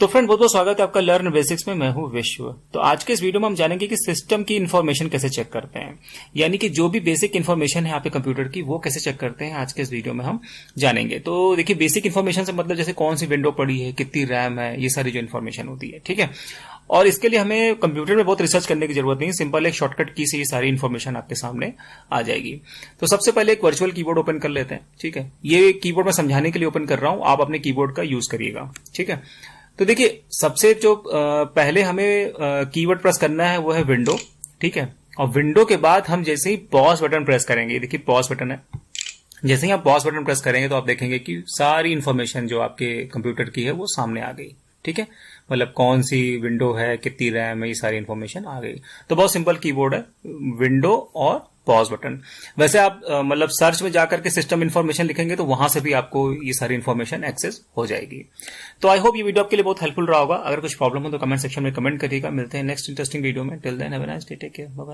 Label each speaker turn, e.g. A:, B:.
A: तो फ्रेंड बहुत बहुत स्वागत है आपका लर्न बेसिक्स में। मैं हूं विश्व। तो आज के इस वीडियो में हम जानेंगे कि सिस्टम की इन्फॉर्मेशन कैसे चेक करते हैं, यानी कि जो भी बेसिक इन्फॉर्मेशन है आपके कंप्यूटर की वो कैसे चेक करते हैं आज के इस वीडियो में हम जानेंगे। तो देखिए, बेसिक इन्फॉर्मेशन से मतलब जैसे कौन सी विंडो पड़ी है, कितनी रैम है, ये सारी जो इन्फॉर्मेशन होती है, ठीक है। और इसके लिए हमें कंप्यूटर में बहुत रिसर्च करने की जरूरत नहीं, सिंपल एक शॉर्टकट की से ये सारी इन्फॉर्मेशन आपके सामने आ जाएगी। तो सबसे पहले एक वर्चुअल कीबोर्ड ओपन कर लेते हैं, ठीक है। ये कीबोर्ड मैं समझाने के लिए ओपन कर रहा हूं, आप अपने कीबोर्ड का यूज करिएगा, ठीक है। तो देखिए, सबसे जो पहले हमें कीवर्ड प्रेस करना है वो है विंडो, ठीक है। और विंडो के बाद हम जैसे ही पॉज बटन प्रेस करेंगे, देखिए पॉज बटन है, जैसे ही आप पॉज बटन प्रेस करेंगे तो आप देखेंगे कि सारी इंफॉर्मेशन जो आपके कंप्यूटर की है वो सामने आ गई, ठीक है। मतलब कौन सी विंडो है, कितनी रैम है, ये सारी इंफॉर्मेशन आ गई। तो बहुत सिंपल कीबोर्ड है, विंडो और पॉज बटन। वैसे आप मतलब सर्च में जाकर के सिस्टम इन्फॉर्मेशन लिखेंगे तो वहां से भी आपको ये सारी इन्फॉर्मेशन एक्सेस हो जाएगी। तो आई होप ये वीडियो आपके लिए बहुत हेल्पफुल रहा होगा। अगर कुछ प्रॉब्लम हो तो कमेंट सेक्शन में कमेंट करिएगा। मिलते हैं नेक्स्ट इंटरेस्टिंग वीडियो में। Till then have a nice day, take care, bye bye.